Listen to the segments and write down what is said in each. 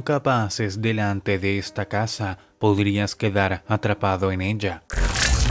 nunca pases delante de esta casa, podrías quedar atrapado en ella.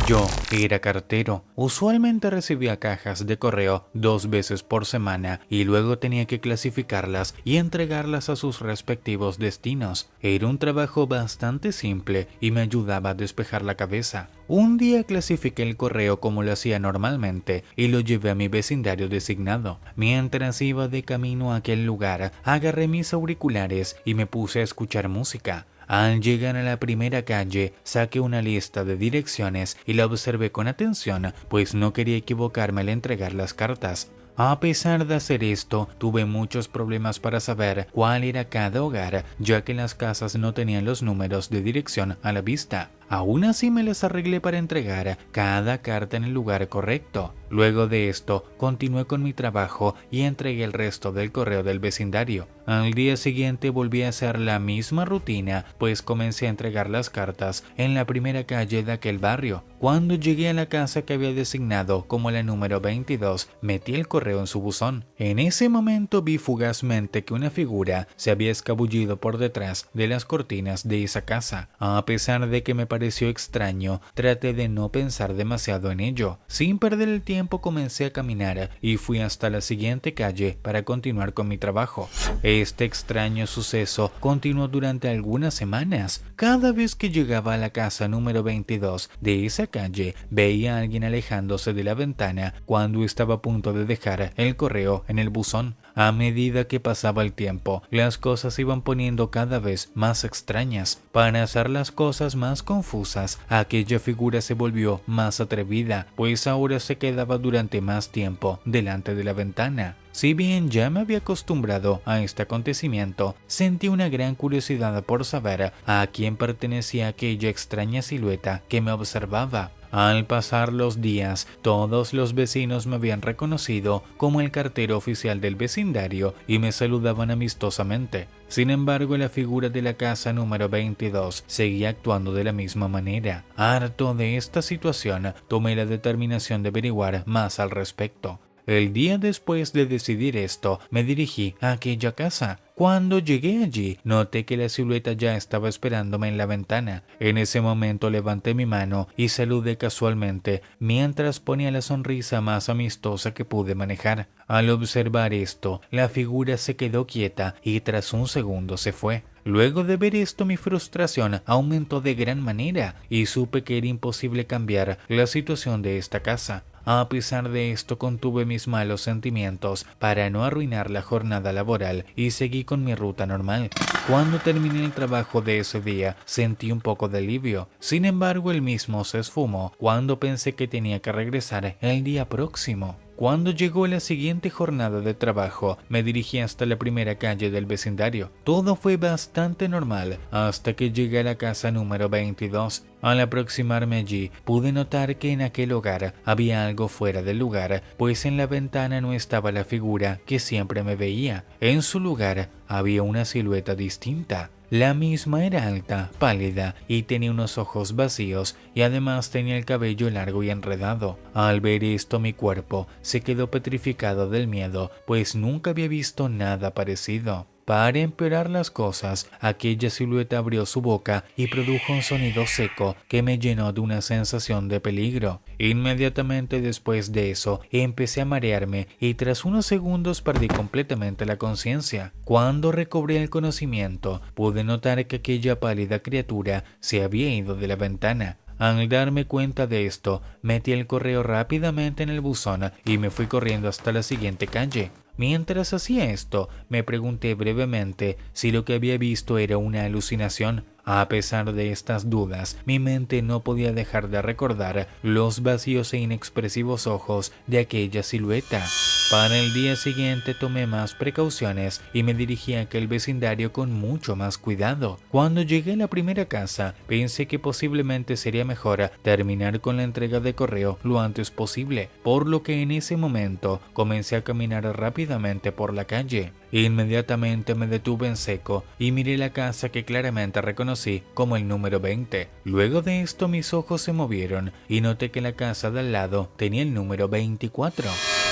Yo era cartero. Usualmente recibía cajas de correo 2 veces por semana y luego tenía que clasificarlas y entregarlas a sus respectivos destinos. Era un trabajo bastante simple y me ayudaba a despejar la cabeza. Un día clasifiqué el correo como lo hacía normalmente y lo llevé a mi vecindario designado. Mientras iba de camino a aquel lugar, agarré mis auriculares y me puse a escuchar música. Al llegar a la primera calle, saqué una lista de direcciones y la observé con atención, pues no quería equivocarme al entregar las cartas. A pesar de hacer esto, tuve muchos problemas para saber cuál era cada hogar, ya que las casas no tenían los números de dirección a la vista. Aún así me las arreglé para entregar cada carta en el lugar correcto. Luego de esto, continué con mi trabajo y entregué el resto del correo del vecindario. Al día siguiente volví a hacer la misma rutina, pues comencé a entregar las cartas en la primera calle de aquel barrio. Cuando llegué a la casa que había designado como la número 22, metí el correo en su buzón. En ese momento vi fugazmente que una figura se había escabullido por detrás de las cortinas de esa casa. A pesar de que me pareció extraño, traté de no pensar demasiado en ello. Sin perder el tiempo comencé a caminar y fui hasta la siguiente calle para continuar con mi trabajo. Este extraño suceso continuó durante algunas semanas. Cada vez que llegaba a la casa número 22 de esa calle, veía a alguien alejándose de la ventana cuando estaba a punto de dejar el correo en el buzón. A medida que pasaba el tiempo, las cosas se iban poniendo cada vez más extrañas. Para hacer las cosas más confusas, aquella figura se volvió más atrevida, pues ahora se quedaba durante más tiempo delante de la ventana. Si bien ya me había acostumbrado a este acontecimiento, sentí una gran curiosidad por saber a quién pertenecía aquella extraña silueta que me observaba. Al pasar los días, todos los vecinos me habían reconocido como el cartero oficial del vecindario y me saludaban amistosamente. Sin embargo, la figura de la casa número 22 seguía actuando de la misma manera. Harto de esta situación, tomé la determinación de averiguar más al respecto. El día después de decidir esto, me dirigí a aquella casa. Cuando llegué allí, noté que la silueta ya estaba esperándome en la ventana. En ese momento levanté mi mano y saludé casualmente, mientras ponía la sonrisa más amistosa que pude manejar. Al observar esto, la figura se quedó quieta y tras un segundo se fue. Luego de ver esto, mi frustración aumentó de gran manera y supe que era imposible cambiar la situación de esta casa. A pesar de esto, contuve mis malos sentimientos para no arruinar la jornada laboral y seguí con mi ruta normal. Cuando terminé el trabajo de ese día, sentí un poco de alivio. Sin embargo, el mismo se esfumó cuando pensé que tenía que regresar el día próximo. Cuando llegó la siguiente jornada de trabajo, me dirigí hasta la primera calle del vecindario. Todo fue bastante normal hasta que llegué a la casa número 22. Al aproximarme allí, pude notar que en aquel hogar había algo fuera del lugar, pues en la ventana no estaba la figura que siempre me veía. En su lugar había una silueta distinta. La misma era alta, pálida y tenía unos ojos vacíos y además tenía el cabello largo y enredado. Al ver esto, mi cuerpo se quedó petrificado del miedo, pues nunca había visto nada parecido. Para empeorar las cosas, aquella silueta abrió su boca y produjo un sonido seco que me llenó de una sensación de peligro. Inmediatamente después de eso, empecé a marearme y tras unos segundos perdí completamente la conciencia. Cuando recobré el conocimiento, pude notar que aquella pálida criatura se había ido de la ventana. Al darme cuenta de esto, metí el correo rápidamente en el buzón y me fui corriendo hasta la siguiente calle. Mientras hacía esto, me pregunté brevemente si lo que había visto era una alucinación. A pesar de estas dudas, mi mente no podía dejar de recordar los vacíos e inexpresivos ojos de aquella silueta. Para el día siguiente tomé más precauciones y me dirigí a aquel vecindario con mucho más cuidado. Cuando llegué a la primera casa, pensé que posiblemente sería mejor terminar con la entrega de correo lo antes posible, por lo que en ese momento comencé a caminar rápidamente por la calle. Inmediatamente me detuve en seco y miré la casa que claramente reconocí como el número 20. Luego de esto mis ojos se movieron y noté que la casa de al lado tenía el número 24.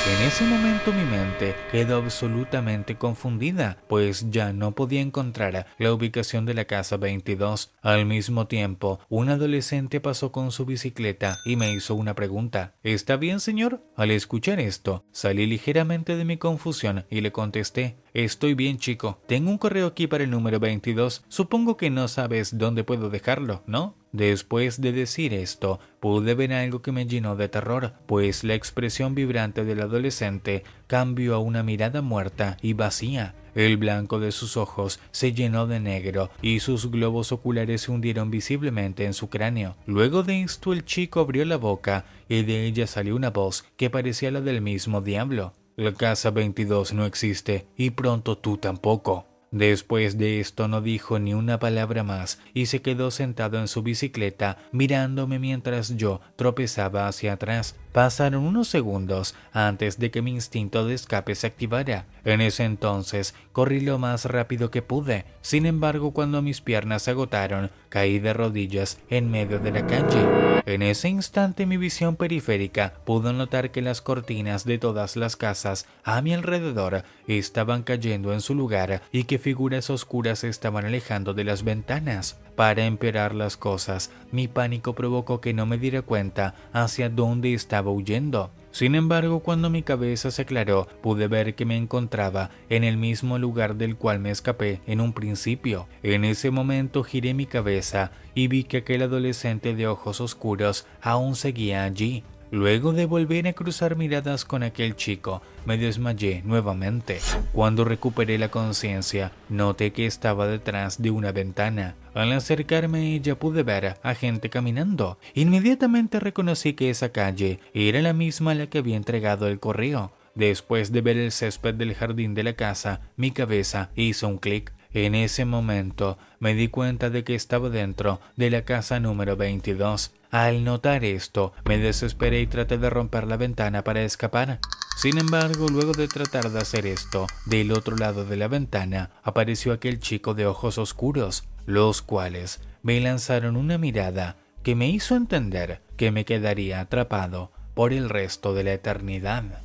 En ese momento mi mente quedó absolutamente confundida, pues ya no podía encontrar la ubicación de la casa 22. Al mismo tiempo, un adolescente pasó con su bicicleta y me hizo una pregunta. ¿Está bien, señor? Al escuchar esto, salí ligeramente de mi confusión y le contesté. Estoy bien, chico. Tengo un correo aquí para el número 22. Supongo que no sabes dónde puedo dejarlo, ¿no? Después de decir esto, pude ver algo que me llenó de terror, pues la expresión vibrante del adolescente cambió a una mirada muerta y vacía. El blanco de sus ojos se llenó de negro y sus globos oculares se hundieron visiblemente en su cráneo. Luego de esto, el chico abrió la boca y de ella salió una voz que parecía la del mismo diablo. La casa 22 no existe y pronto tú tampoco. Después de esto no dijo ni una palabra más y se quedó sentado en su bicicleta mirándome mientras yo tropezaba hacia atrás. Pasaron unos segundos antes de que mi instinto de escape se activara. En ese entonces corrí lo más rápido que pude. Sin embargo, cuando mis piernas se agotaron, caí de rodillas en medio de la calle. En ese instante mi visión periférica pudo notar que las cortinas de todas las casas a mi alrededor estaban cayendo en su lugar y que figuras oscuras se estaban alejando de las ventanas. Para empeorar las cosas, mi pánico provocó que no me diera cuenta hacia dónde estaba huyendo. Sin embargo, cuando mi cabeza se aclaró, pude ver que me encontraba en el mismo lugar del cual me escapé en un principio. En ese momento giré mi cabeza y vi que aquel adolescente de ojos oscuros aún seguía allí. Luego de volver a cruzar miradas con aquel chico, me desmayé nuevamente. Cuando recuperé la conciencia, noté que estaba detrás de una ventana. Al acercarme a ella pude ver a gente caminando. Inmediatamente reconocí que esa calle era la misma a la que había entregado el correo. Después de ver el césped del jardín de la casa, mi cabeza hizo un clic. En ese momento me di cuenta de que estaba dentro de la casa número 22. Al notar esto, me desesperé y traté de romper la ventana para escapar. Sin embargo, luego de tratar de hacer esto, del otro lado de la ventana apareció aquel chico de ojos oscuros, los cuales me lanzaron una mirada que me hizo entender que me quedaría atrapado por el resto de la eternidad.